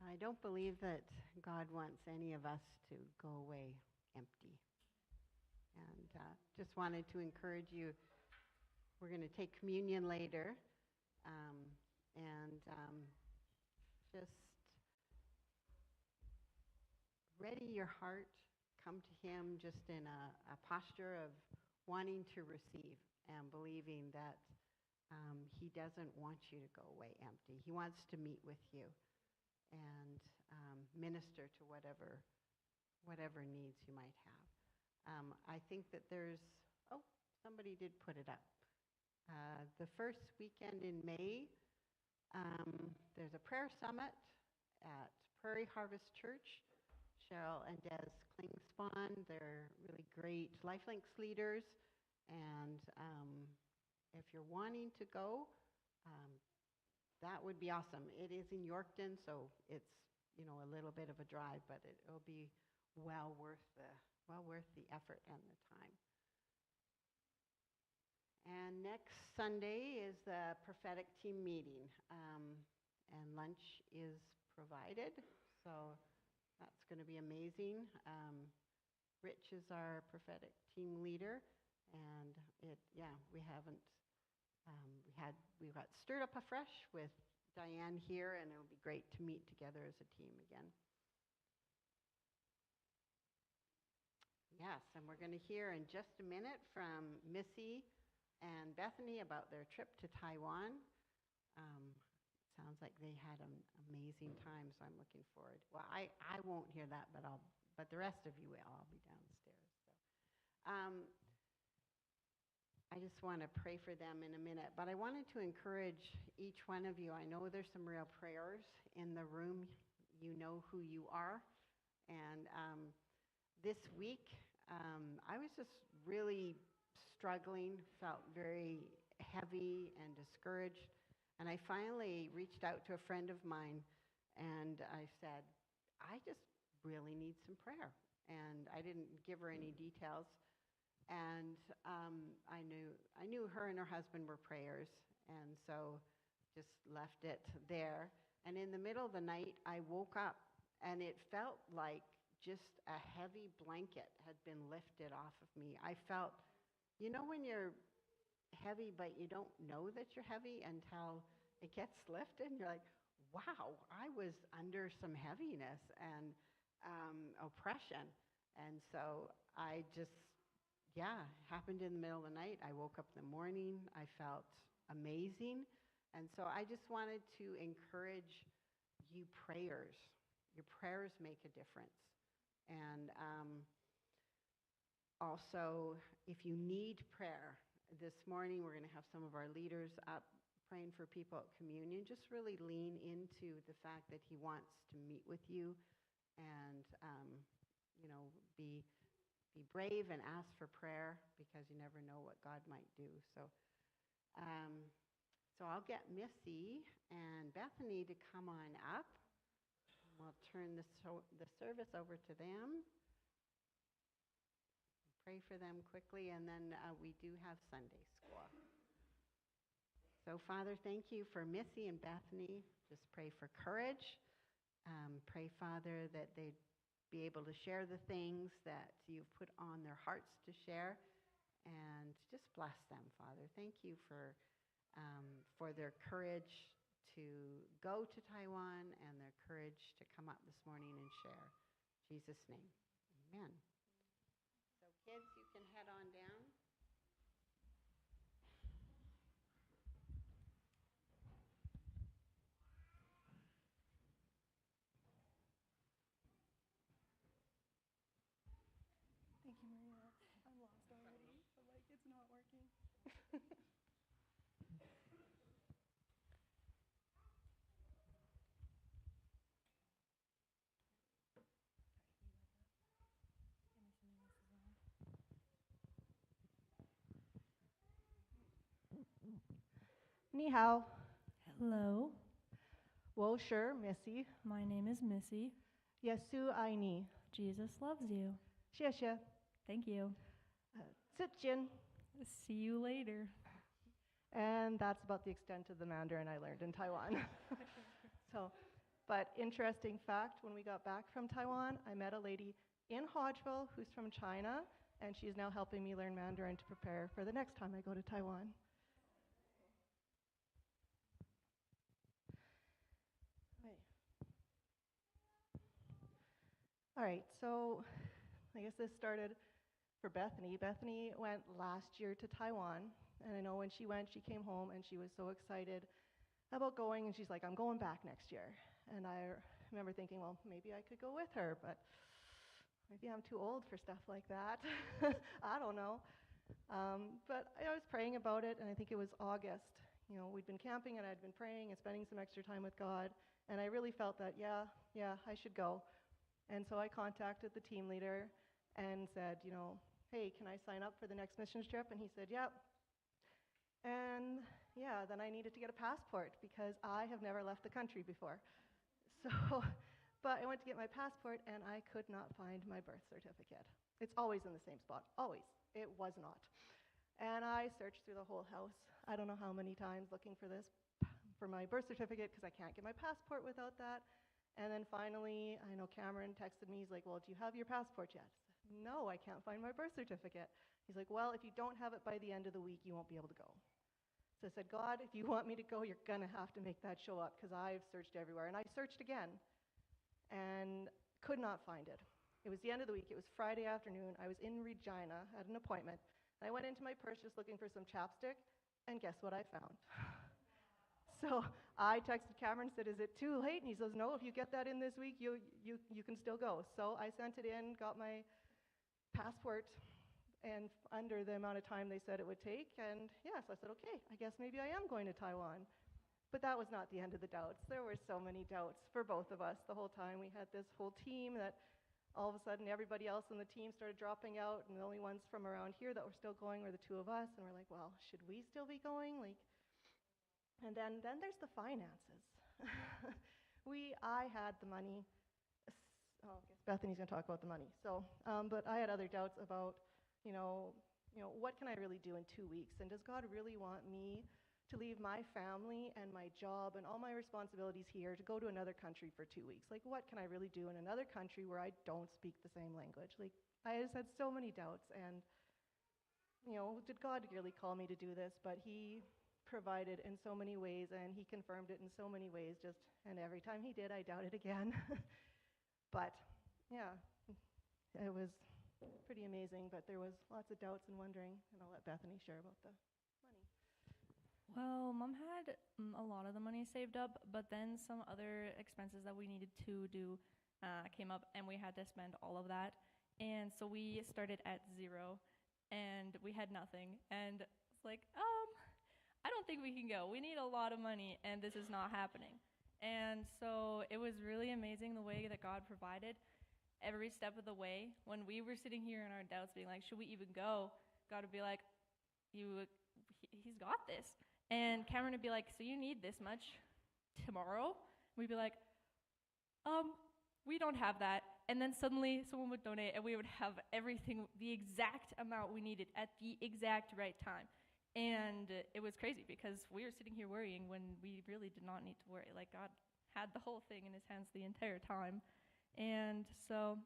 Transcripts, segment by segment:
I don't believe that God wants any of us to go away empty. And just wanted to encourage you, we're going to take communion later, and just ready your heart, come to Him just in a posture of wanting to receive and believing that He doesn't want you to go away empty. He wants to meet with you and minister to whatever needs you might have. I think that somebody did put it up. The first weekend in May, there's a prayer summit at Prairie Harvest Church. Cheryl and Des Klingspan, they're really great LifeLinks leaders, and if you're wanting to go, that would be awesome. It is in Yorkton, so it's a little bit of a drive, but it'll be well worth the effort and the time. And next Sunday is the prophetic team meeting, and lunch is provided, so that's going to be amazing. Rich is our prophetic team leader, and we got stirred up afresh with Diane here, and it'll be great to meet together as a team again. Yes, and we're going to hear in just a minute from Missy and Bethany about their trip to Taiwan. Sounds like they had an amazing time, so I'm looking forward. Well, I won't hear that, but the rest of you will. I'll be downstairs. So, I just want to pray for them in a minute, but I wanted to encourage each one of you. I know there's some real prayers in the room. You know who you are, and this week I was just really struggling, felt very heavy and discouraged. And I finally reached out to a friend of mine, and I said, I just really need some prayer. And I didn't give her any details. And I knew her and her husband were prayers, and so just left it there. And in the middle of the night, I woke up, and it felt like just a heavy blanket had been lifted off of me. I felt, when you're heavy, but you don't know that you're heavy until it gets lifted, and you're like, wow, I was under some heaviness and oppression. And so I just, happened in the middle of the night. I woke up in the morning. I felt amazing. And so I just wanted to encourage you prayers. Your prayers make a difference. And also, if you need prayer, this morning we're going to have some of our leaders up praying for people at communion. Just really lean into the fact that He wants to meet with you, and be brave and ask for prayer, because you never know what God might do. So I'll get Missy and Bethany to come on up. We'll turn the service over to them. Pray for them quickly, and then we do have Sunday school. So, Father, thank you for Missy and Bethany. Just pray for courage. Pray, Father, that they'd be able to share the things that you've put on their hearts to share, and just bless them, Father. Thank you for their courage to go to Taiwan and their courage to come up this morning and share. In Jesus' name, amen. So kids, you can head on down. Thank you, Maria. I'm lost already. I'm like, it's not working. Ni hao. Hello, 我是 Missy. my name is Missy. 耶稣爱你. Jesus loves you. 谢谢. Thank you. 再见. See you later. And that's about the extent of the Mandarin I learned in Taiwan. So But interesting fact, when we got back from Taiwan, I met a lady in Hodgeville who's from China, and she's now helping me learn Mandarin to prepare for the next time I go to Taiwan. All right, so I guess this started for Bethany. Bethany went last year to Taiwan, and I know when she went, she came home and she was so excited about going, and she's like, I'm going back next year. And I remember thinking, well, maybe I could go with her, but maybe I'm too old for stuff like that. I don't know. But I was praying about it, and I think it was August. You know, we'd been camping, and I'd been praying and spending some extra time with God, and I really felt that, yeah, I should go. And so I contacted the team leader and said, you know, hey, can I sign up for the next missions trip? And he said, yep. And yeah, then I needed to get a passport because I have never left the country before. So, but I went to get my passport and I could not find my birth certificate. It's always in the same spot, always. It was not. And I searched through the whole house, I don't know how many times, looking for my birth certificate because I can't get my passport without that. And then finally, I know Cameron texted me, he's like, well, do you have your passport yet? I said, no, I can't find my birth certificate. He's like, well, if you don't have it by the end of the week, you won't be able to go. So I said, God, if you want me to go, you're going to have to make that show up because I've searched everywhere. And I searched again and could not find it. It was the end of the week. It was Friday afternoon. I was in Regina at an appointment. And I went into my purse just looking for some chapstick, and guess what I found? So I texted Cameron, said, is it too late? And he says, no, if you get that in this week, you can still go. So I sent it in, got my passport, and under the amount of time they said it would take. And yes, I said, okay, I guess maybe I am going to Taiwan. But that was not the end of the doubts. There were so many doubts for both of us the whole time. We had this whole team that all of a sudden everybody else on the team started dropping out, and the only ones from around here that were still going were the two of us. And we're like, well, should we still be going? And then there's the finances. I had the money. I guess Bethany's going to talk about the money. So, but I had other doubts about, what can I really do in 2 weeks? And does God really want me to leave my family and my job and all my responsibilities here to go to another country for 2 weeks? Like, what can I really do in another country where I don't speak the same language? Like, I just had so many doubts. And, did God really call me to do this? But He provided in so many ways, and He confirmed it in so many ways, and every time He did, I doubted again. But yeah, it was pretty amazing, but there was lots of doubts and wondering, and I'll let Bethany share about the money. Well, Mom had a lot of the money saved up, but then some other expenses that we needed to do came up, and we had to spend all of that. And so we started at zero, and we had nothing. And it's like, I don't think we can go. We need a lot of money, and this is not happening. And so it was really amazing the way that God provided every step of the way. When we were sitting here in our doubts being like, should we even go? God would be like, He's got this. And Cameron would be like, so you need this much tomorrow? We'd be like, we don't have that. And then suddenly someone would donate, and we would have everything, the exact amount we needed at the exact right time. And it was crazy because we were sitting here worrying when we really did not need to worry. Like, God had the whole thing in His hands the entire time. And so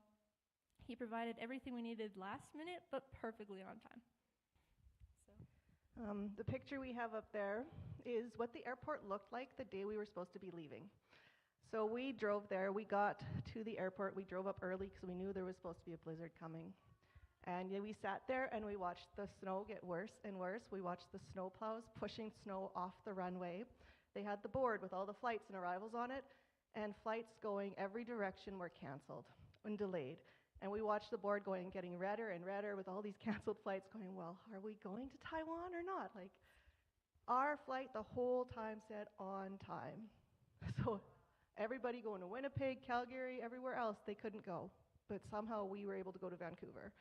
He provided everything we needed last minute, but perfectly on time. The picture we have up there is what the airport looked like the day we were supposed to be leaving. So we drove there. We got to the airport. We drove up early because we knew there was supposed to be a blizzard coming. And we sat there and we watched the snow get worse and worse. We watched the snow plows pushing snow off the runway. They had the board with all the flights and arrivals on it, and flights going every direction were canceled and delayed. And we watched the board getting redder and redder with all these canceled flights going, well, are we going to Taiwan or not? Like, our flight the whole time said on time. So everybody going to Winnipeg, Calgary, everywhere else, they couldn't go. But somehow we were able to go to Vancouver.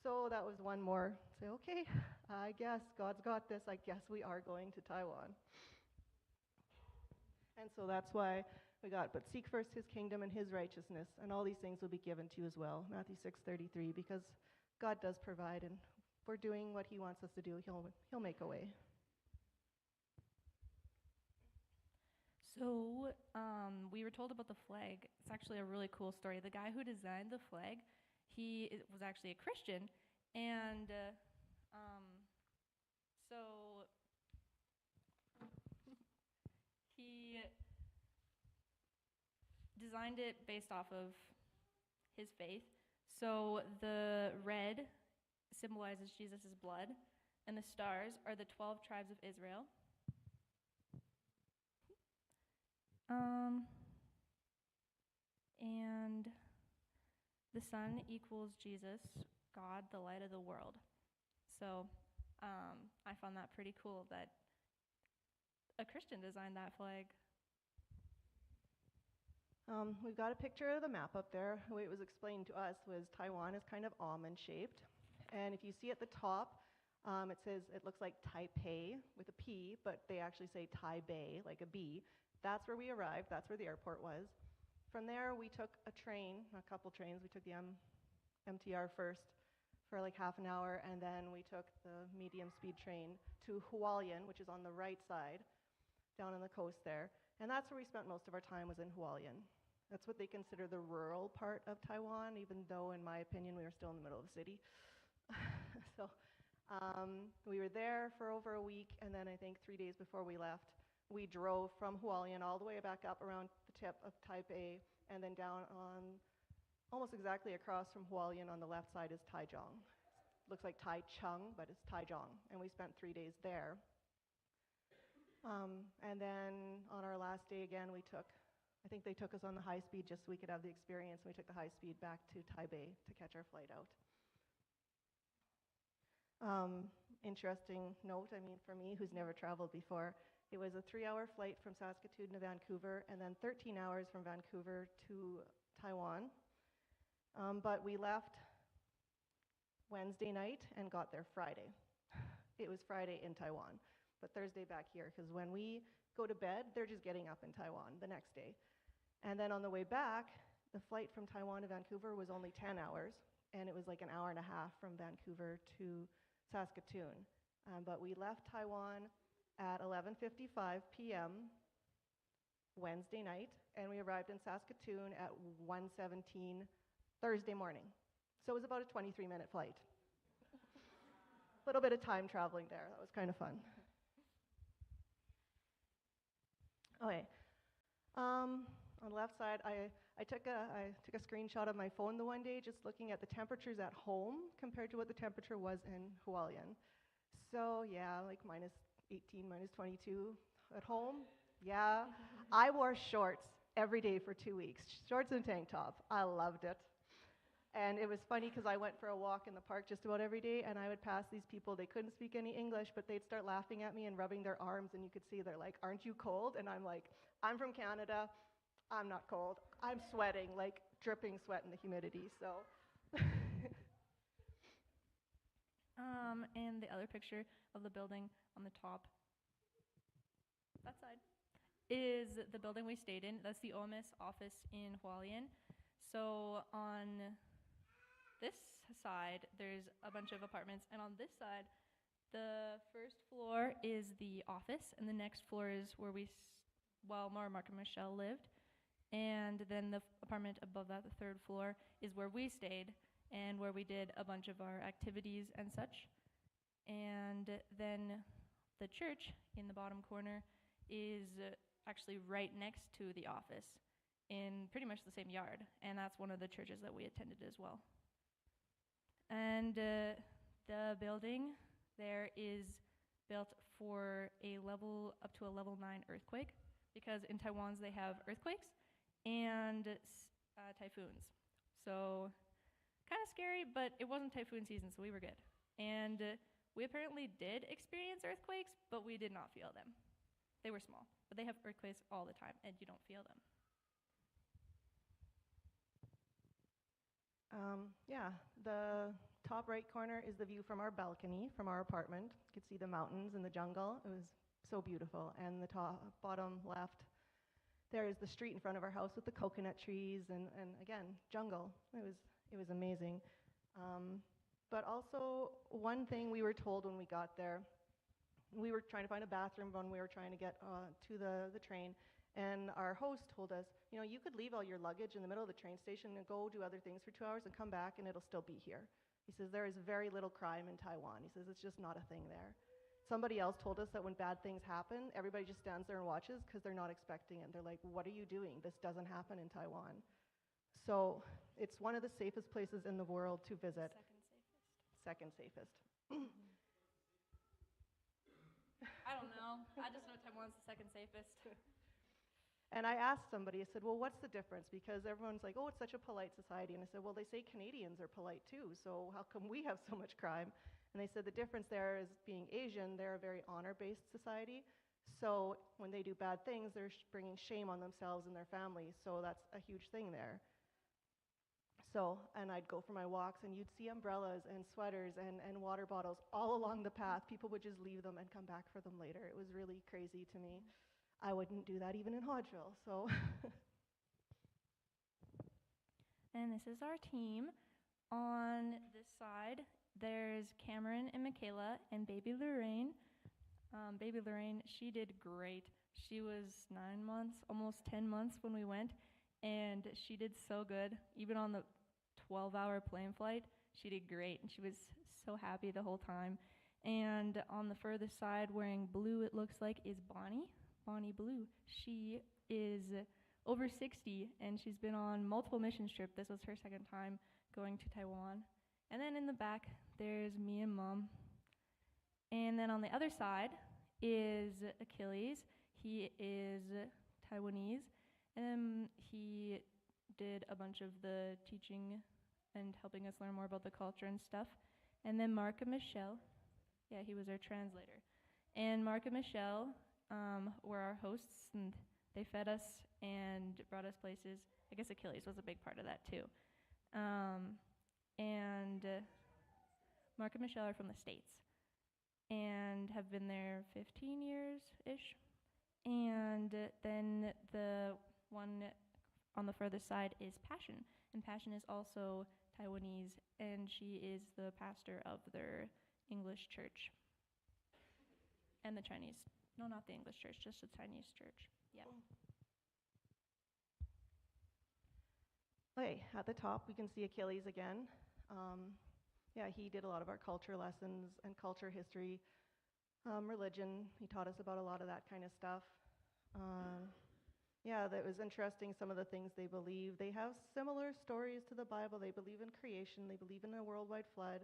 So that was one more, say, okay, I guess God's got this. I guess we are going to Taiwan. And so that's why we got, but seek first His kingdom and His righteousness, and all these things will be given to you as well. Matthew 6:33, because God does provide, and if we're doing what He wants us to do, He'll make a way. So, we were told about the flag. It's actually a really cool story. The guy who designed the flag, was actually a Christian, and so he designed it based off of his faith. So the red symbolizes Jesus' blood, and the stars are the 12 tribes of Israel. And the sun equals Jesus, God, the light of the world. So I found that pretty cool that a Christian designed that flag. We've got a picture of the map up there. The way it was explained to us was Taiwan is kind of almond-shaped. And if you see at the top, it looks like Taipei with a P, but they actually say Taipei, like a B. That's where we arrived. That's where the airport was. From there, we took a train, a couple trains. We took the MTR first for like half an hour, and then we took the medium-speed train to Hualien, which is on the right side, down on the coast there. And that's where we spent most of our time, was in Hualien. That's what they consider the rural part of Taiwan, even though, in my opinion, we were still in the middle of the city. So we were there for over a week, and then I think 3 days before we left, we drove from Hualien all the way back up around the tip of Taipei, and then down on almost exactly across from Hualien on the left side is Taichung. Looks like Taichung, but it's Taichung, and we spent 3 days there. And then on our last day again, I think they took us on the high speed just so we could have the experience. We took the high speed back to Taipei to catch our flight out. Interesting note, for me, who's never traveled before, it was a 3-hour flight from Saskatoon to Vancouver, and then 13 hours from Vancouver to Taiwan. But we left Wednesday night and got there Friday. It was Friday in Taiwan, but Thursday back here, because when we go to bed, they're just getting up in Taiwan the next day. And then on the way back, the flight from Taiwan to Vancouver was only 10 hours, and it was like an hour and a half from Vancouver to Saskatoon. But we left Taiwan at 11:55 p.m. Wednesday night, and we arrived in Saskatoon at 1:17 Thursday morning. So it was about a 23-minute flight. A little bit of time traveling there. That was kind of fun. Okay. On the left side, I took a screenshot of my phone the one day, just looking at the temperatures at home compared to what the temperature was in Hualien. So yeah, like minus 18, minus 22 at home. Yeah, I wore shorts every day for 2 weeks, shorts and tank top. I loved it. And it was funny because I went for a walk in the park just about every day, and I would pass these people. They couldn't speak any English, but they'd start laughing at me and rubbing their arms, and you could see they're like, "Aren't you cold?" And I'm like, "I'm from Canada. I'm not cold. I'm sweating, like dripping sweat in the humidity." So. And the other picture of the building on the top, that side, is the building we stayed in. That's the OMS office in Hualien. So on this side, there's a bunch of apartments, and on this side, the first floor is the office, and the next floor is where Mark and Michelle lived. And then the apartment above that, the third floor, is where we stayed and where we did a bunch of our activities and such. And then the church in the bottom corner is actually right next to the office in pretty much the same yard. And that's one of the churches that we attended as well. And the building there is built for up to a level 9 earthquake, because in Taiwan they have earthquakes and typhoons. So kind of scary, but it wasn't typhoon season, so we were good. And we apparently did experience earthquakes, but we did not feel them. They were small, but they have earthquakes all the time, and you don't feel them. Yeah, the top right corner is the view from our balcony, from our apartment. You could see the mountains and the jungle. It was so beautiful. And the bottom left, there is the street in front of our house with the coconut trees and again, jungle. It was amazing. But also, one thing we were told when we got there, we were trying to find a bathroom when we were trying to get to the train, And our host told us, you could leave all your luggage in the middle of the train station and go do other things for 2 hours and come back and it'll still be here. He says, there is very little crime in Taiwan. He says, it's just not a thing there. Somebody else told us that when bad things happen, everybody just stands there and watches because they're not expecting it. They're like, what are you doing? This doesn't happen in Taiwan. So it's one of the safest places in the world to visit. Second safest. Second safest. I don't know. I just know Taiwan's the second safest. And I asked somebody, I said, well, what's the difference? Because everyone's like, oh, it's such a polite society. And I said, well, they say Canadians are polite too, so how come we have so much crime? And they said the difference there is being Asian, they're a very honor-based society. So when they do bad things, they're bringing shame on themselves and their families. So that's a huge thing there. So, and I'd go for my walks, and you'd see umbrellas and sweaters and water bottles all along the path. People would just leave them and come back for them later. It was really crazy to me. I wouldn't do that even in Hodgeville, so. And this is our team. On this side, there's Cameron and Michaela and baby Lorraine. Baby Lorraine, she did great. She was 9 months, almost 10 months when we went, and she did so good. Even on the 12-hour plane flight, she did great, and she was so happy the whole time. And on the furthest side, wearing blue, it looks like, is Bonnie Blue. She is over 60, and she's been on multiple mission trips. This was her second time going to Taiwan. And then in the back, there's me and Mom. And then on the other side is Achilles. He is Taiwanese, and he did a bunch of the teaching and helping us learn more about the culture and stuff. And then Mark and Michelle, yeah, he was our translator. And Mark and Michelle were our hosts, and they fed us and brought us places. I guess Achilles was a big part of that too. And Mark and Michelle are from the States and have been there 15 years-ish. And then the one on the furthest side is Passion. And Passion is also Taiwanese, and she is the pastor of their English church. And the Chinese. No, not the English church, just the Chinese church. Yeah. Okay, at the top, we can see Achilles again. Yeah, he did a lot of our culture lessons and culture history, religion. He taught us about a lot of that kind of stuff. Yeah, that was interesting, some of the things they believe. They have similar stories to the Bible. They believe in creation. They believe in a worldwide flood.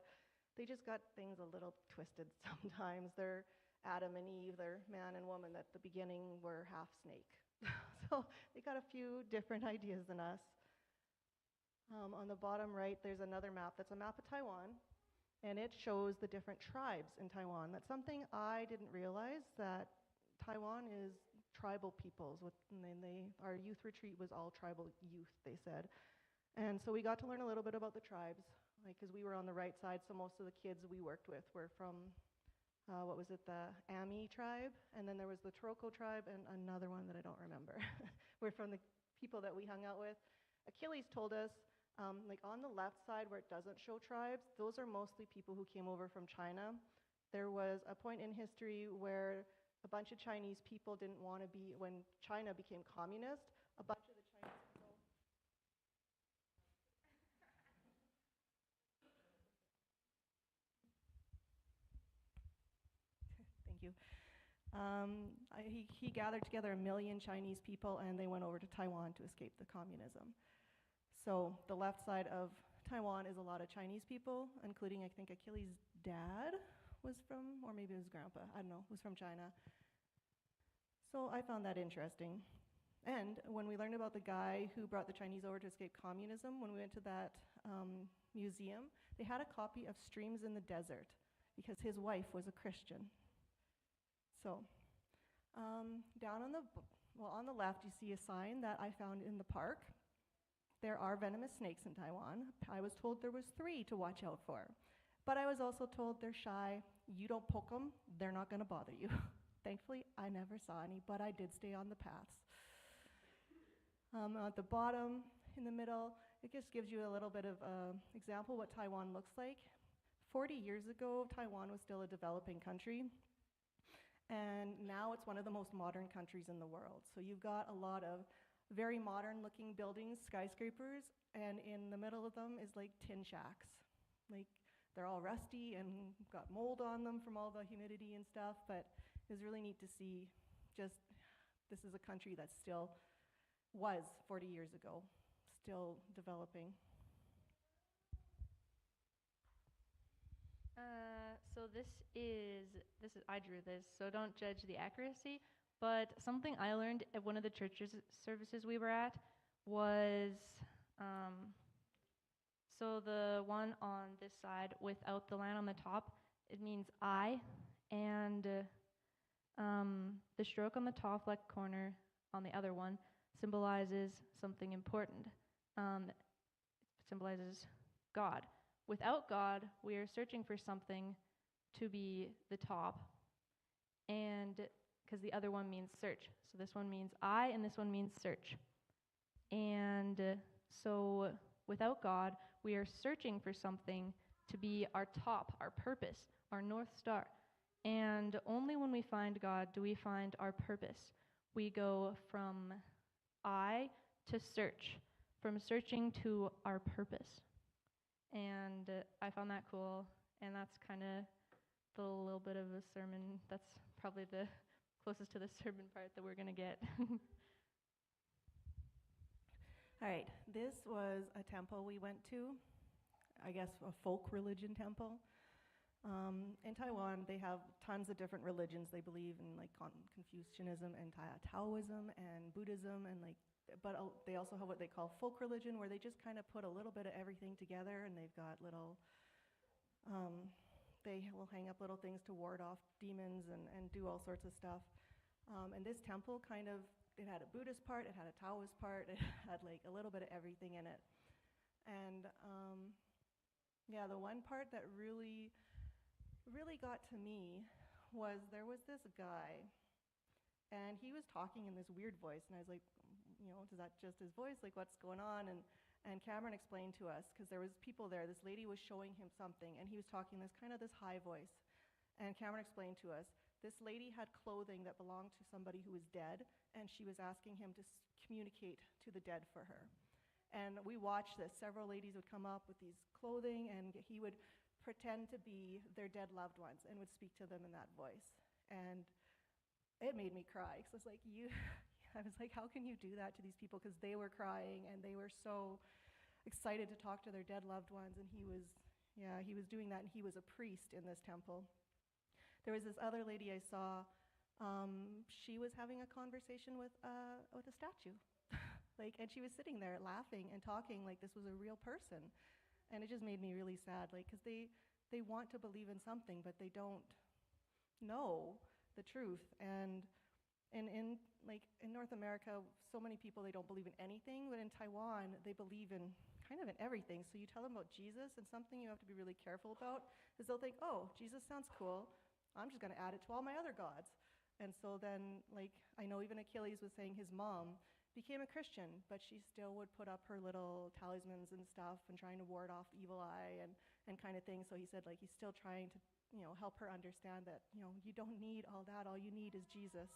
They just got things a little twisted sometimes. They're Adam and Eve, they're man and woman, at the beginning were half snake. So they got a few different ideas than us. On the bottom right, there's another map. That's a map of Taiwan, and it shows the different tribes in Taiwan. That's something I didn't realize, that Taiwan is tribal peoples. Our youth retreat was all tribal youth, they said. And so we got to learn a little bit about the tribes, because we were on the right side, so most of the kids we worked with were from, the Ami tribe, and then there was the Toroko tribe, and another one that I don't remember. We're from the people that we hung out with. Achilles told us, on the left side where it doesn't show tribes, those are mostly people who came over from China. There was a point in history where a bunch of Chinese people didn't want to be, when China became communist, a bunch of the Chinese people. Thank you. He gathered together 1 million Chinese people, and they went over to Taiwan to escape the communism. So the left side of Taiwan is a lot of Chinese people, including, I think, Achilles' dad was from, or maybe his grandpa, I don't know, was from China. So I found that interesting. And when we learned about the guy who brought the Chinese over to escape communism, when we went to that museum, they had a copy of Streams in the Desert, because his wife was a Christian. So down on the left, you see a sign that I found in the park. There are venomous snakes in Taiwan. I was told there was 3 to watch out for. But I was also told they're shy. You don't poke them, they're not going to bother you. Thankfully, I never saw any, but I did stay on the paths. At the bottom, in the middle, it just gives you a little bit of an example what Taiwan looks like. 40 years ago, Taiwan was still a developing country. And now it's one of the most modern countries in the world. So you've got a lot of very modern looking buildings, skyscrapers, and in the middle of them is like tin shacks. Like they're all rusty and got mold on them from all the humidity and stuff, but it was really neat to see just this is a country that still was 40 years ago, still developing. So this is I drew this, so don't judge the accuracy. But something I learned at one of the churches services we were at was, so the one on this side without the line on the top, it means I, and the stroke on the top left corner on the other one symbolizes something important. It symbolizes God. Without God, we are searching for something to be the top, and because the other one means search. So this one means I, and this one means search. And so without God, we are searching for something to be our top, our purpose, our North Star. And only when we find God do we find our purpose. We go from I to search, from searching to our purpose. And I found that cool, and that's kind of the little bit of a sermon. That's probably the closest to the sermon part that we're going to get. All right, this was a temple we went to, I guess a folk religion temple. In Taiwan, they have tons of different religions. They believe in like Confucianism and Taoism and Buddhism, and but they also have what they call folk religion, where they just kind of put a little bit of everything together, and they've got little, they will hang up little things to ward off demons and do all sorts of stuff. And this temple it had a Buddhist part, it had a Taoist part, it had like a little bit of everything in it. And yeah, the one part that really got to me was there was this guy, and he was talking in this weird voice, and I was like, is that just his voice? Like, what's going on? And Cameron explained to us, because there was people there, this lady was showing him something, and he was talking this high voice. And Cameron explained to us, this lady had clothing that belonged to somebody who was dead, and she was asking him to communicate to the dead for her. And we watched this. Several ladies would come up with these clothing, and he would pretend to be their dead loved ones and would speak to them in that voice. And it made me cry, because I was like, how can you do that to these people? Because they were crying, and they were so excited to talk to their dead loved ones, and he was doing that, and he was a priest in this temple. There was this other lady I saw, she was having a conversation with a statue. And she was sitting there laughing and talking like this was a real person. And it just made me really sad, because they want to believe in something, but they don't know the truth. And in North America, so many people, they don't believe in anything, but in Taiwan, they believe in kind of in everything. So you tell them about Jesus, and something you have to be really careful about is they'll think, oh, Jesus sounds cool, I'm just going to add it to all my other gods. And so then, I know even Achilles was saying his mom became a Christian, but she still would put up her little talismans and stuff and trying to ward off evil eye and kind of thing. So he said, he's still trying to, help her understand that, you don't need all that. All you need is Jesus.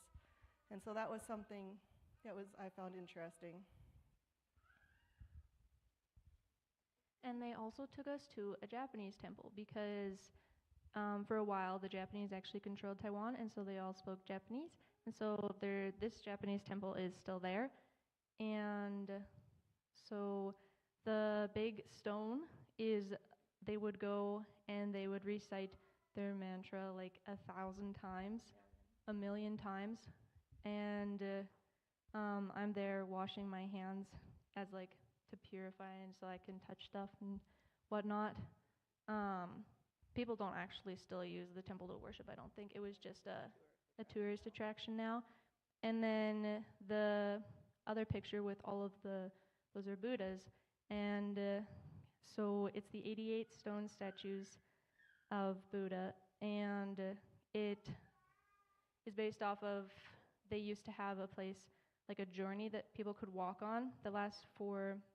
And so that was something that I found interesting. And they also took us to a Japanese temple because for a while the Japanese actually controlled Taiwan, and so they all spoke Japanese. And so this Japanese temple is still there. And so the big stone is, they would go and they would recite their mantra 1,000 times, 1,000,000 times. And I'm there washing my hands as to purify, and so I can touch stuff and whatnot. People don't actually still use the temple to worship, I don't think. It was just a tourist attraction now. And then the other picture with all of those are Buddhas. And so it's the 88 stone statues of Buddha, and it is based off of, they used to have a place, a journey that people could walk on that lasts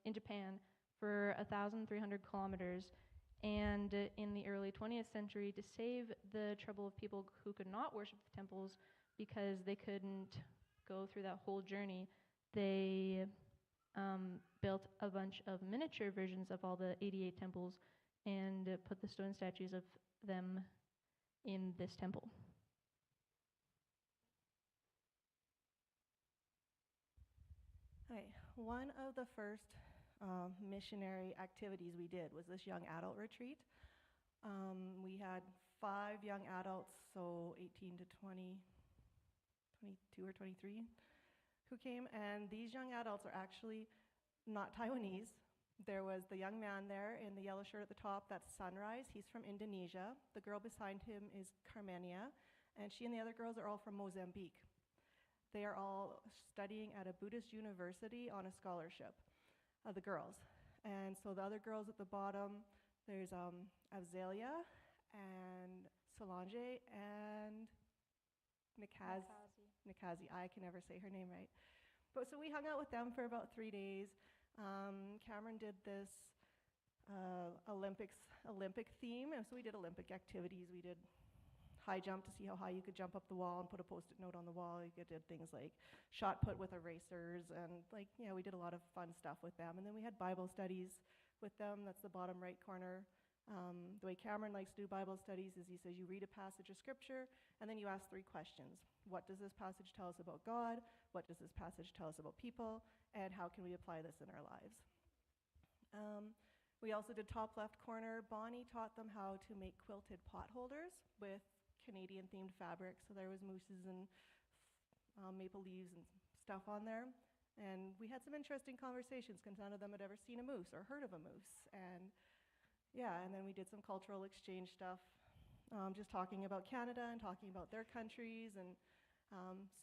in Japan, for 1,300 kilometers. And in the early 20th century, to save the trouble of people who could not worship the temples because they couldn't go through that whole journey, they built a bunch of miniature versions of all the 88 temples and put the stone statues of them in this temple. Okay, one of the first missionary activities we did was this young adult retreat. We had 5 young adults, so 18 to 20, 22 or 23, who came, and these young adults are actually not Taiwanese. There was the young man there in the yellow shirt at the top, that's Sunrise. He's from Indonesia. The girl beside him is Carmenia, and she and the other girls are all from Mozambique. They are all studying at a Buddhist university on a scholarship, the girls. And so the other girls at the bottom, there's Azalea and Solange and Nikazi. I can never say her name right. But so we hung out with them for about 3 days. Cameron did this Olympic theme, and so we did Olympic activities. We did high jump to see how high you could jump up the wall and put a post-it note on the wall. You did things like shot put with erasers, and we did a lot of fun stuff with them. And then we had Bible studies with them. That's the bottom right corner. The way Cameron likes to do Bible studies is he says you read a passage of scripture and then you ask 3 questions. What does this passage tell us about God? What does this passage tell us about people? And how can we apply this in our lives? We also did top left corner. Bonnie taught them how to make quilted pot holders with Canadian themed fabric. So there was mooses and maple leaves and stuff on there. And we had some interesting conversations because none of them had ever seen a moose or heard of a moose. And then we did some cultural exchange stuff, just talking about Canada and talking about their countries. And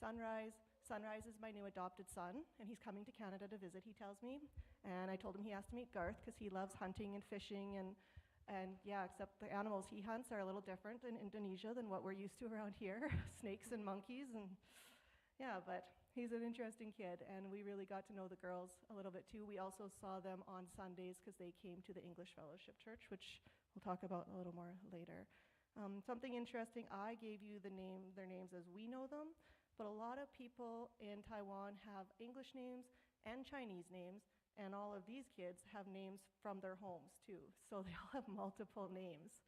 Sunrise is my new adopted son, and he's coming to Canada to visit, he tells me. And I told him he has to meet Garth because he loves hunting and fishing, and except the animals he hunts are a little different in Indonesia than what we're used to around here, snakes and monkeys, but he's an interesting kid, and we really got to know the girls a little bit too. We also saw them on Sundays because they came to the English Fellowship Church, which we'll talk about a little more later. Something interesting, I gave you their names as we know them, but a lot of people in Taiwan have English names and Chinese names, and all of these kids have names from their homes too. So they all have multiple names.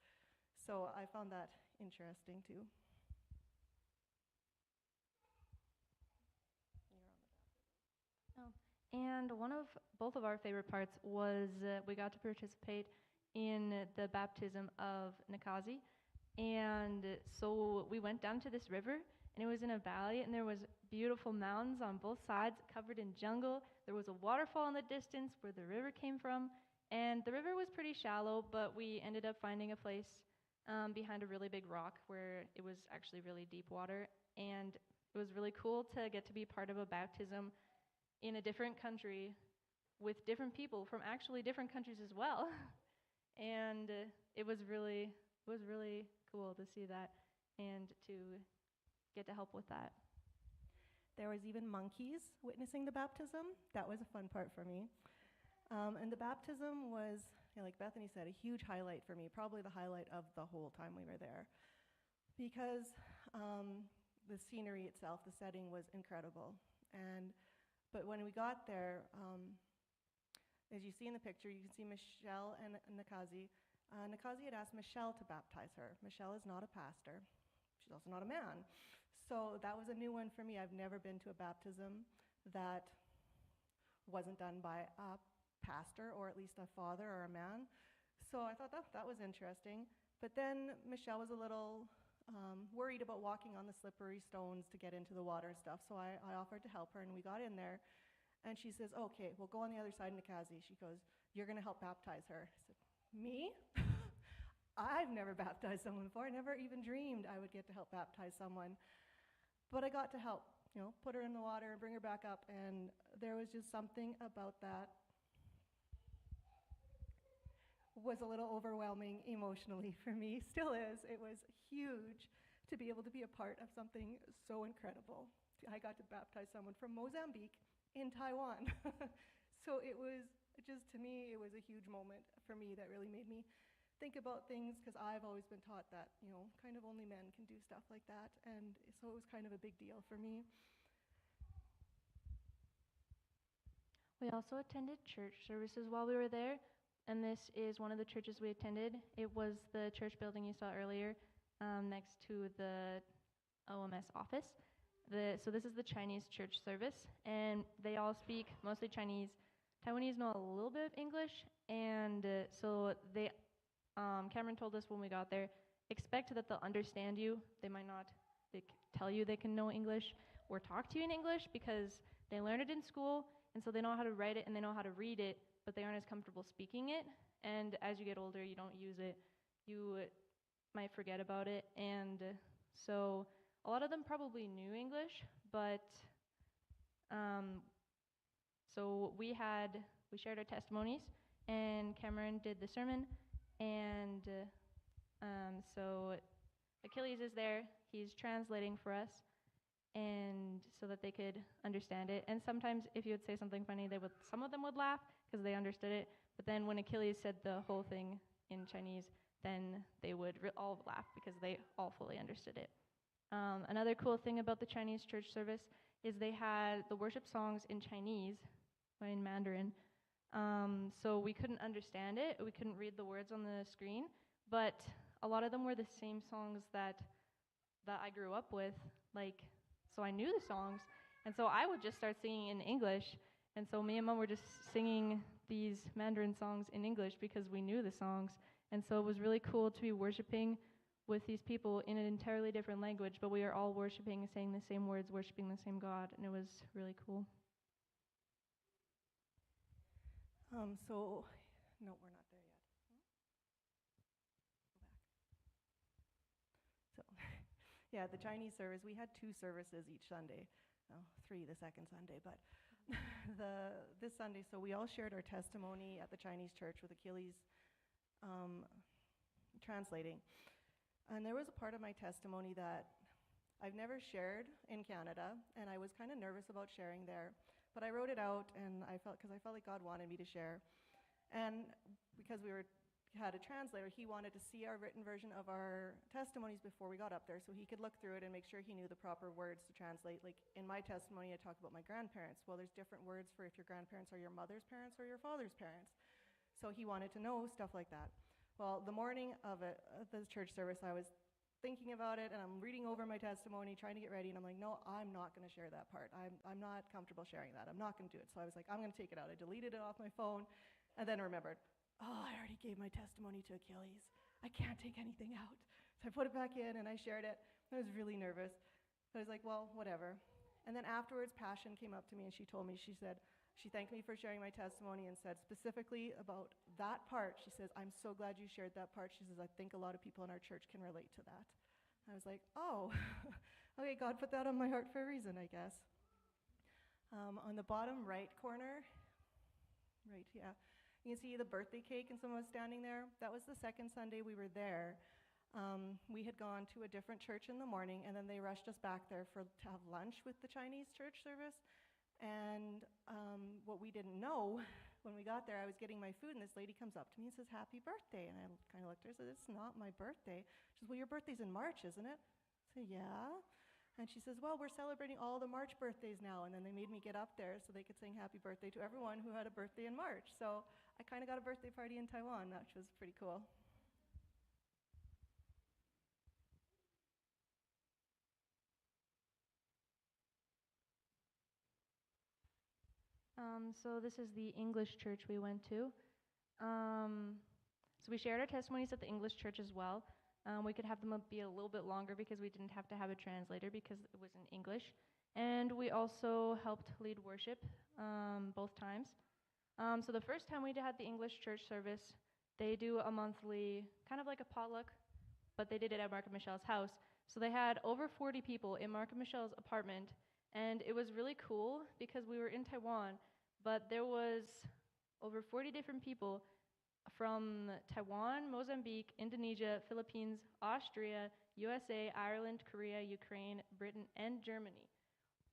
So I found that interesting too. And both of our favorite parts was we got to participate in the baptism of Nikazi. And so we went down to this river, and it was in a valley, and there was beautiful mountains on both sides covered in jungle. There was a waterfall in the distance where the river came from, and the river was pretty shallow, but we ended up finding a place behind a really big rock where it was actually really deep water, and it was really cool to get to be part of a baptism in a different country with different people from actually different countries as well. And it was really cool to see that and to get to help with that. There was even monkeys witnessing the baptism. That was a fun part for me. And the baptism was, like Bethany said, a huge highlight for me, probably the highlight of the whole time we were there. Because the scenery itself, the setting was incredible. But when we got there, as you see in the picture, you can see Michelle and Nikazi. Nikazi had asked Michelle to baptize her. Michelle is not a pastor. She's also not a man. So that was a new one for me. I've never been to a baptism that wasn't done by a pastor, or at least a father or a man. So I thought that was interesting. But then Michelle was a little worried about walking on the slippery stones to get into the water and stuff. So I offered to help her, and we got in there. And she says, okay, we'll go on the other side of Nikazi. She goes, you're going to help baptize her. I said, me? I've never baptized someone before. I never even dreamed I would get to help baptize someone. But I got to help, put her in the water and bring her back up. And there was just something about that was a little overwhelming emotionally for me. Still is. It was huge to be able to be a part of something so incredible. I got to baptize someone from Mozambique in Taiwan. So it was just, to me, it was a huge moment for me that really made me think about things, because I've always been taught that, kind of only men can do stuff like that, and so it was kind of a big deal for me. We also attended church services while we were there, and this is one of the churches we attended. It was the church building you saw earlier, next to the OMS office. So this is the Chinese church service, and they all speak mostly Chinese. Taiwanese know a little bit of English, and so they, Cameron told us when we got there, expect that they'll understand you. They might not tell you they can know English or talk to you in English because they learned it in school, and so they know how to write it and they know how to read it, but they aren't as comfortable speaking it. And as you get older, you don't use it. You might forget about it, and so a lot of them probably knew English, but so we shared our testimonies, and Cameron did the sermon, and so Achilles is there. He's translating for us, and so that they could understand it. And sometimes if you would say something funny, some of them would laugh because they understood it. But then when Achilles said the whole thing in Chinese, then they would all laugh because they all fully understood it. Another cool thing about the Chinese church service is they had the worship songs in Chinese, or in Mandarin. So we couldn't understand it. We couldn't read the words on the screen, but a lot of them were the same songs that I grew up with. So I knew the songs, and so I would just start singing in English. And so me and Mom were just singing these Mandarin songs in English because we knew the songs. And so it was really cool to be worshiping with these people in an entirely different language, but we are all worshiping and saying the same words, worshiping the same God, and it was really cool. No, we're not there yet. Go back. So, yeah, the Chinese service, we had 2 services each Sunday. 3 the second Sunday, but this Sunday, so we all shared our testimony at the Chinese church with Achilles translating. And there was a part of my testimony that I've never shared in Canada, and I was kind of nervous about sharing there. But I wrote it out, and because I felt like God wanted me to share. And because we had a translator, he wanted to see our written version of our testimonies before we got up there so he could look through it and make sure he knew the proper words to translate. Like in my testimony, I talk about my grandparents. Well, there's different words for if your grandparents are your mother's parents or your father's parents. So he wanted to know stuff like that. Well, the morning of the church service, I was thinking about it, and I'm reading over my testimony, trying to get ready, and I'm like, no, I'm not going to share that part. I'm not comfortable sharing that. I'm not going to do it. So I was like, I'm going to take it out. I deleted it off my phone, and then remembered, I already gave my testimony to Achilles. I can't take anything out. So I put it back in, and I shared it. I was really nervous. So I was like, well, whatever. And then afterwards, Passion came up to me, and she told me, she thanked me for sharing my testimony and said specifically about that part, she says, I'm so glad you shared that part. She says, I think a lot of people in our church can relate to that. I was like, oh, okay, God put that on my heart for a reason, I guess. On the bottom right corner, right, yeah, you can see the birthday cake and someone was standing there. That was the second Sunday we were there. We had gone to a different church in the morning, and then they rushed us back there to have lunch with the Chinese church service. And what we didn't know, when we got there, I was getting my food, and this lady comes up to me and says, happy birthday. And I kind of looked at her and said, it's not my birthday. She says, well, your birthday's in March, isn't it? I said, yeah. And she says, well, we're celebrating all the March birthdays now. And then they made me get up there so they could sing happy birthday to everyone who had a birthday in March. So I kind of got a birthday party in Taiwan, which was pretty cool. So this is the English church we went to. So we shared our testimonies at the English church as well. We could have them be a little bit longer because we didn't have to have a translator because it was in English. And we also helped lead worship both times. So the first time we had the English church service, they do a monthly, kind of like a potluck, but they did it at Mark and Michelle's house. So they had over 40 people in Mark and Michelle's apartment, and it was really cool because we were in Taiwan, but there was over 40 different people from Taiwan, Mozambique, Indonesia, Philippines, Austria, USA, Ireland, Korea, Ukraine, Britain, and Germany,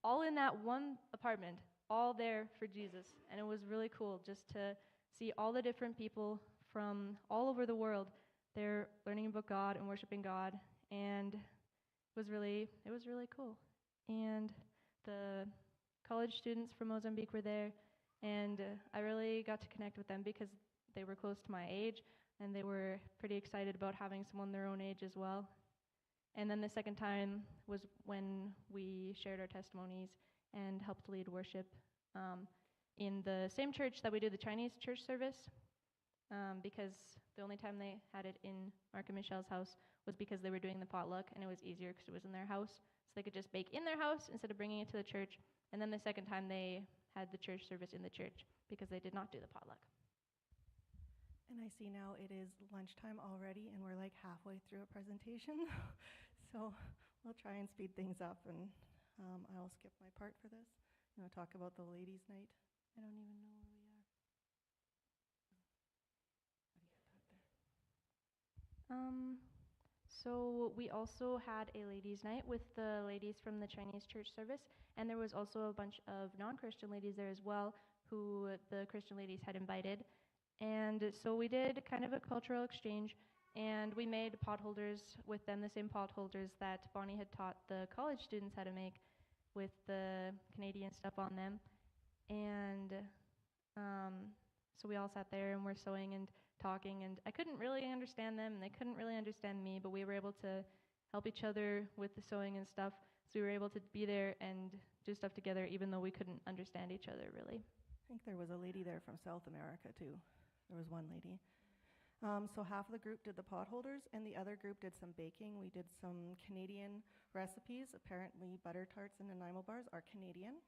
all in that one apartment, all there for Jesus. And it was really cool just to see all the different people from all over the world they're learning about God and worshiping God, and it was really cool. And the college students from Mozambique were there, and I really got to connect with them because they were close to my age, and they were pretty excited about having someone their own age as well. And then the second time was when we shared our testimonies and helped lead worship in the same church that we do the Chinese church service, because the only time they had it in Mark and Michelle's house was because they were doing the potluck, and it was easier because it was in their house. So they could just bake in their house instead of bringing it to the church. And then the second time they had the church service in the church because they did not do the potluck. And I see now it is lunchtime already, and we're like halfway through a presentation. So we'll try and speed things up, and I'll skip my part for this. You want to talk about the ladies' night? I don't even know where we are. So we also had a ladies' night with the ladies from the Chinese church service, and there was also a bunch of non-Christian ladies there as well, who the Christian ladies had invited. And so we did kind of a cultural exchange, and we made potholders with them, the same potholders that Bonnie had taught the college students how to make with the Canadian stuff on them. And so we all sat there and were sewing and talking, and I couldn't really understand them, and they couldn't really understand me, but we were able to help each other with the sewing and stuff. So we were able to be there and do stuff together, even though we couldn't understand each other really. I think there was a lady there from South America too. There was one lady. So half of the group did the potholders, and the other group did some baking. We did some Canadian recipes. Apparently butter tarts and Nanaimo bars are Canadian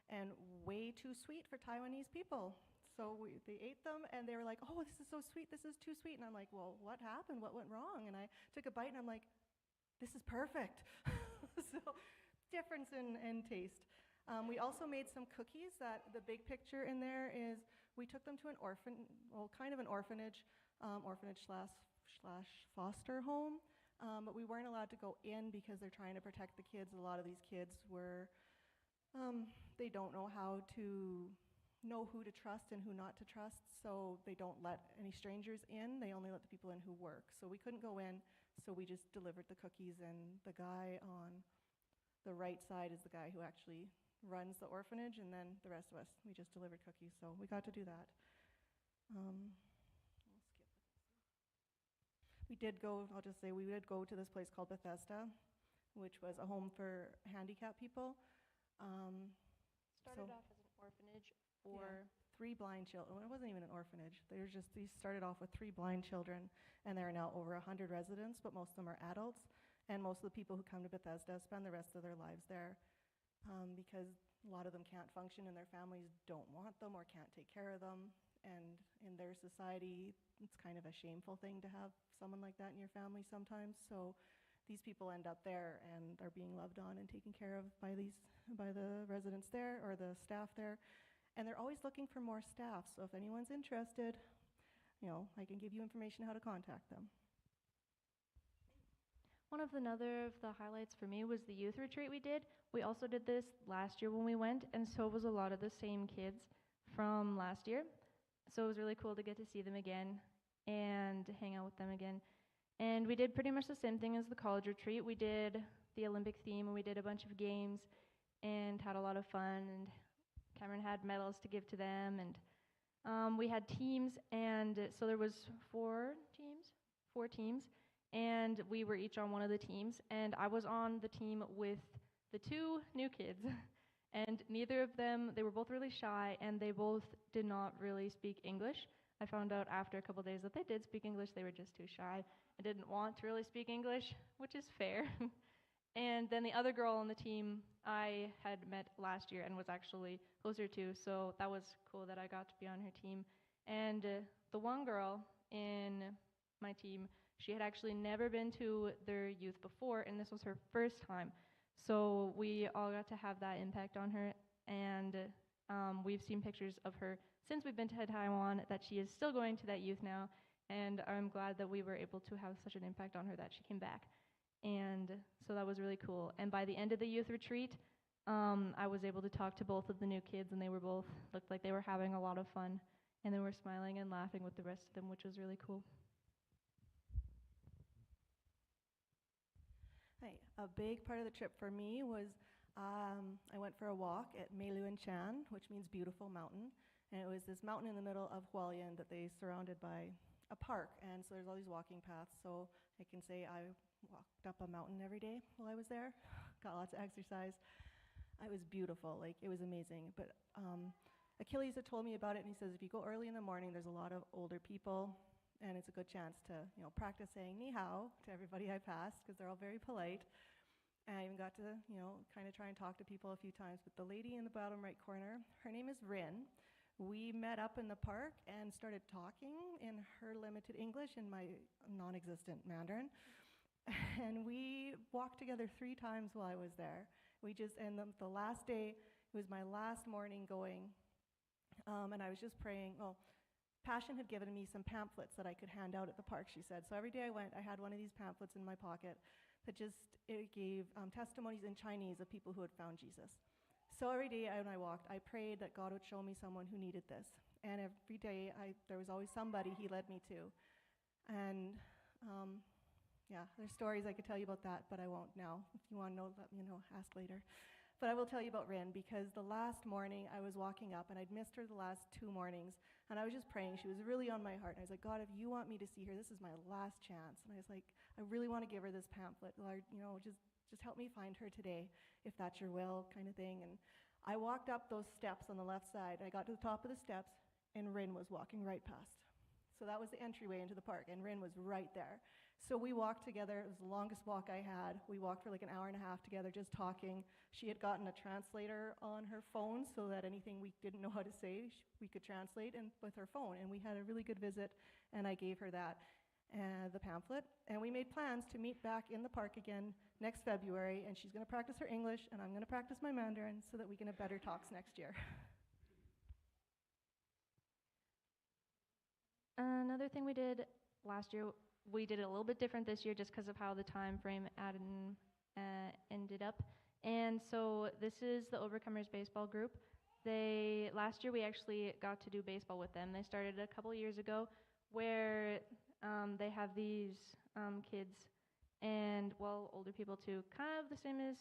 and way too sweet for Taiwanese people. So they ate them, and they were like, oh, this is so sweet, this is too sweet. And I'm like, well, what happened? What went wrong? And I took a bite, and I'm like, this is perfect. So difference in taste. We also made some cookies. That the big picture in there is we took them to an kind of an orphanage, slash foster home. But we weren't allowed to go in because they're trying to protect the kids. A lot of these kids were, they don't know how to know who to trust and who not to trust, so they don't let any strangers in. They only let the people in who work. So we couldn't go in, so we just delivered the cookies, and the guy on the right side is the guy who actually runs the orphanage, and then the rest of us, we just delivered cookies, so we got to do that. We did go to this place called Bethesda, which was a home for handicapped people. Started off as an orphanage for 3 blind children. Well, it wasn't even an orphanage. These started off with 3 blind children, and there are now over 100 residents, but most of them are adults. And most of the people who come to Bethesda spend the rest of their lives there because a lot of them can't function, and their families don't want them or can't take care of them. And in their society, it's kind of a shameful thing to have someone like that in your family sometimes. So these people end up there and are being loved on and taken care of by the residents there or the staff there. And they're always looking for more staff, so if anyone's interested, I can give you information how to contact them. One of the highlights for me was the youth retreat we did. We also did this last year when we went, and so it was a lot of the same kids from last year. So it was really cool to get to see them again and hang out with them again. And we did pretty much the same thing as the college retreat. We did the Olympic theme, and we did a bunch of games and had a lot of fun, and Cameron had medals to give to them, and we had teams, and so there was four teams, and we were each on one of the teams, and I was on the team with the 2 new kids, and neither of them, they were both really shy, and they both did not really speak English. I found out after a couple days that they did speak English, they were just too shy and didn't want to really speak English, which is fair. And then the other girl on the team I had met last year and was actually closer to, so that was cool that I got to be on her team. And the one girl in my team, she had actually never been to their youth before, and this was her first time. So we all got to have that impact on her, and we've seen pictures of her since we've been to Taiwan that she is still going to that youth now, and I'm glad that we were able to have such an impact on her that she came back. And so that was really cool. And by the end of the youth retreat, I was able to talk to both of the new kids, and they were both looked like they were having a lot of fun, and they were smiling and laughing with the rest of them, which was really cool. A big part of the trip for me was I went for a walk at Meiluan Chan, which means beautiful mountain. And it was this mountain in the middle of Hualien that they surrounded by a park. And so there's all these walking paths. So I can say I walked up a mountain every day while I was there. Got lots of exercise. It was beautiful. Like, it was amazing. But Achilles had told me about it, and he says if you go early in the morning, there's a lot of older people, and it's a good chance to, practice saying ni hao to everybody I passed, because they're all very polite. And I even got to, kind of try and talk to people a few times. But the lady in the bottom right corner, her name is Rin. We met up in the park and started talking in her limited English and my non-existent Mandarin. And we walked together 3 times while I was there. And the last day, it was my last morning going, and I was just praying. Well, Passion had given me some pamphlets that I could hand out at the park, she said. So every day I went, I had one of these pamphlets in my pocket that it gave testimonies in Chinese of people who had found Jesus. So every day when I walked, I prayed that God would show me someone who needed this. And every day, there was always somebody he led me to. And there's stories I could tell you about that, but I won't now. If you want to know, let me know, ask later. But I will tell you about Rin, because the last morning I was walking up, and I'd missed her the last 2 mornings, and I was just praying. She was really on my heart, and I was like, God, if you want me to see her, this is my last chance. And I was like, I really want to give her this pamphlet. Lord, just help me find her today, if that's your will, kind of thing. And I walked up those steps on the left side. I got to the top of the steps, and Rin was walking right past. So that was the entryway into the park, and Rin was right there. So we walked together. It was the longest walk I had. We walked for like an hour and a half together just talking. She had gotten a translator on her phone so that anything we didn't know how to say, we could translate with her phone. And we had a really good visit, and I gave her that, the pamphlet. And we made plans to meet back in the park again next February, and she's going to practice her English, and I'm going to practice my Mandarin so that we can have better talks next year. Another thing we did last year, we did it a little bit different this year just because of how the time frame ended up. And so this is the Overcomers baseball group. Last year we actually got to do baseball with them. They started a couple years ago, where they have these kids and, older people too, kind of the same as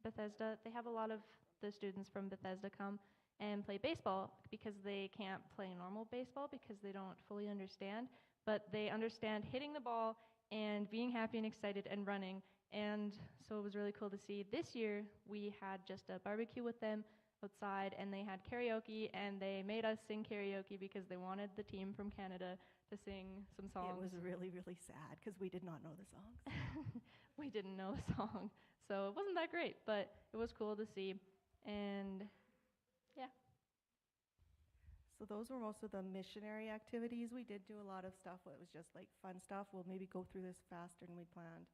Bethesda. They have a lot of the students from Bethesda come and play baseball because they can't play normal baseball because they don't fully understand, but they understand hitting the ball and being happy and excited and running. And so it was really cool to see. This year we had just a barbecue with them outside, and they had karaoke, and they made us sing karaoke because they wanted the team from Canada to sing some songs. It was really, really sad because we did not know the songs. We didn't know the song, so it wasn't that great, but it was cool to see. And yeah. So those were most of the missionary activities. We did do a lot of stuff that was just like fun stuff. We'll maybe go through this faster than we planned.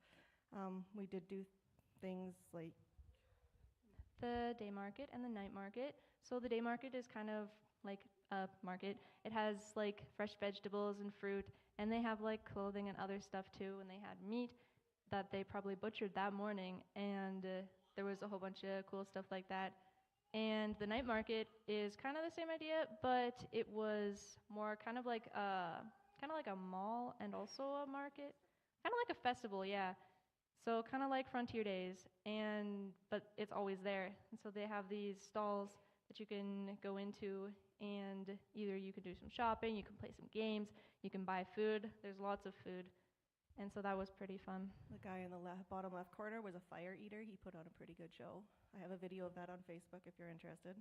We did do things like the day market and the night market. So the day market is kind of like a market. It has like fresh vegetables and fruit, and they have like clothing and other stuff too, and they had meat that they probably butchered that morning, and there was a whole bunch of cool stuff like that. And the night market is kind of the same idea, but it was more kind of like a mall and also a market, kind of like a festival, yeah. So kind of like Frontier Days, but it's always there. And so they have these stalls that you can go into, and either you can do some shopping, you can play some games, you can buy food. There's lots of food. And so that was pretty fun. The guy in the bottom left corner was a fire eater. He put on a pretty good show. I have a video of that on Facebook if you're interested.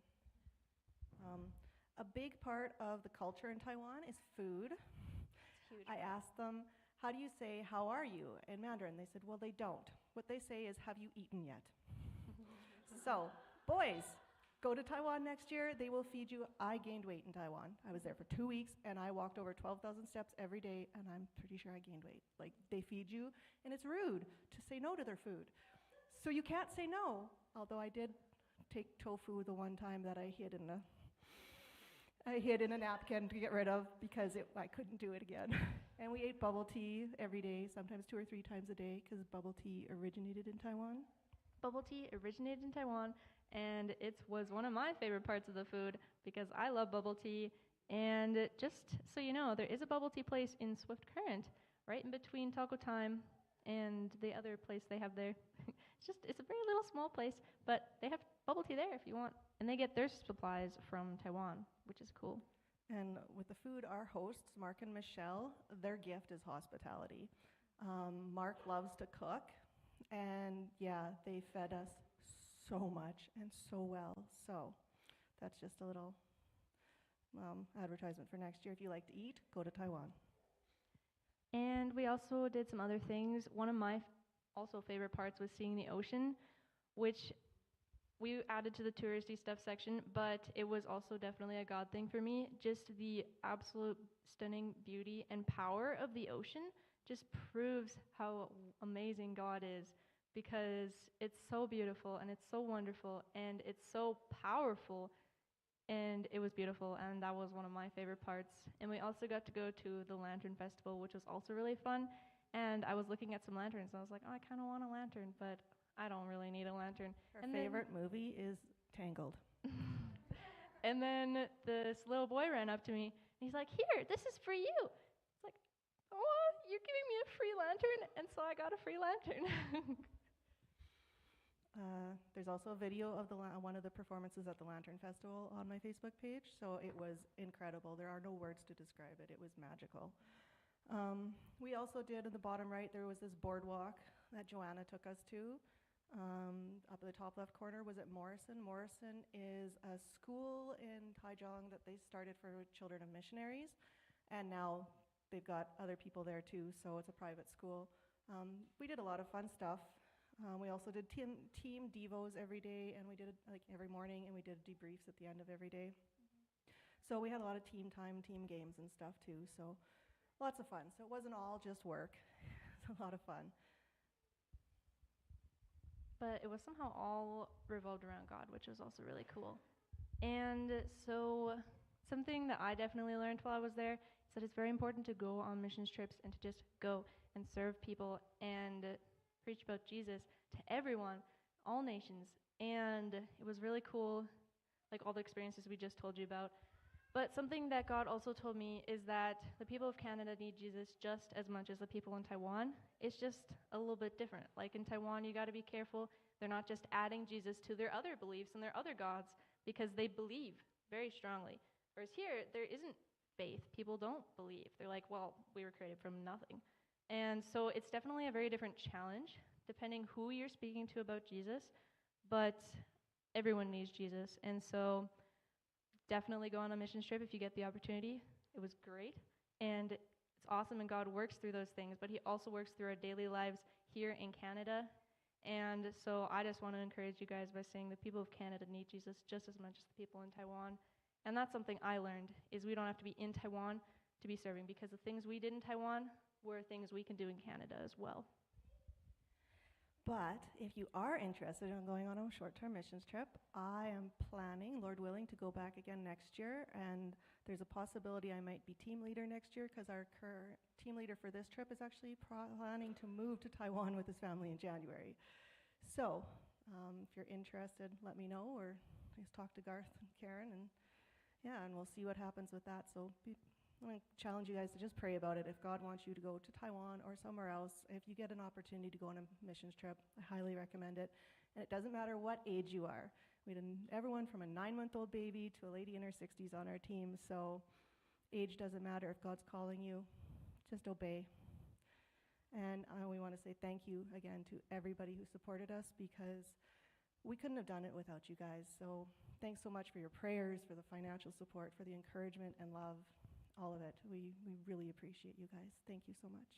A big part of the culture in Taiwan is food. It's huge. I asked them, how do you say, how are you in Mandarin? They said, well, they don't. What they say is, have you eaten yet? So, boys, go to Taiwan next year. They will feed you. I gained weight in Taiwan. I was there for 2 weeks, and I walked over 12,000 steps every day, and I'm pretty sure I gained weight. Like, they feed you, and it's rude to say no to their food. So you can't say no, although I did take tofu the one time that I hid in a napkin to get rid of because I couldn't do it again. And we ate bubble tea every day, sometimes 2 or 3 times a day, because bubble tea originated in Taiwan. Bubble tea originated in Taiwan, and it was one of my favorite parts of the food because I love bubble tea. And just so you know, there is a bubble tea place in Swift Current, right in between Taco Time and the other place they have there. it's a very little small place, but they have bubble tea there if you want. And they get their supplies from Taiwan, which is cool. And with the food, our hosts, Mark and Michelle, their gift is hospitality. Mark loves to cook, and yeah, they fed us so much and so well. So that's just a little advertisement for next year. If you like to eat, go to Taiwan. And we also did some other things. One of my also favorite parts was seeing the ocean, which we added to the touristy stuff section, but it was also definitely a God thing for me. Just the absolute stunning beauty and power of the ocean just proves how amazing God is, because it's so beautiful and it's so wonderful and it's so powerful, and it was beautiful, and that was one of my favorite parts. And we also got to go to the Lantern Festival, which was also really fun. And I was looking at some lanterns, and I was like, oh, I kind of want a lantern, but I don't really need a lantern. Our favorite movie is Tangled. And then this little boy ran up to me, and he's like, here, this is for you. It's like, oh, you're giving me a free lantern? And so I got a free lantern. There's also a video of one of the performances at the Lantern Festival on my Facebook page, so it was incredible. There are no words to describe it. It was magical. We also did, in the bottom right, there was this boardwalk that Joanna took us to. Up at the top left corner was at Morrison. Morrison is a school in Taichung that they started for children of missionaries, and now they've got other people there too, so it's a private school. We did a lot of fun stuff. We also did team devos every day, and we did it like every morning, and we did debriefs at the end of every day. So we had a lot of team time, team games and stuff too, so lots of fun. So it wasn't all just work. It's a lot of fun. But it was somehow all revolved around God, which was also really cool. And so something that I definitely learned while I was there is that it's very important to go on missions trips and to just go and serve people and preach about Jesus to everyone, all nations. And it was really cool, like all the experiences we just told you about. But something that God also told me is that the people of Canada need Jesus just as much as the people in Taiwan. It's just a little bit different. Like in Taiwan, you got to be careful. They're not just adding Jesus to their other beliefs and their other gods because they believe very strongly. Whereas here, there isn't faith. People don't believe. They're like, well, we were created from nothing. And so it's definitely a very different challenge depending who you're speaking to about Jesus. But everyone needs Jesus. And so definitely go on a mission trip if you get the opportunity. It was great, and it's awesome, and God works through those things, but he also works through our daily lives here in Canada. And so I just want to encourage you guys by saying the people of Canada need Jesus just as much as the people in Taiwan. And that's something I learned, is we don't have to be in Taiwan to be serving, because the things we did in Taiwan were things we can do in Canada as well. But if you are interested in going on a short-term missions trip, I am planning, Lord willing, to go back again next year, and there's a possibility I might be team leader next year, because our current team leader for this trip is actually planning to move to Taiwan with his family in January. So if you're interested, let me know, or just talk to Garth and Karen, and yeah, and we'll see what happens with that. So I'm going to challenge you guys to just pray about it. If God wants you to go to Taiwan or somewhere else, if you get an opportunity to go on a missions trip, I highly recommend it. And it doesn't matter what age you are. We had everyone from a 9-month-old baby to a lady in her 60s on our team. So age doesn't matter. If God's calling you, just obey. And we want to say thank you again to everybody who supported us, because we couldn't have done it without you guys. So thanks so much for your prayers, for the financial support, for the encouragement and love. All of it. We really appreciate you guys. Thank you so much.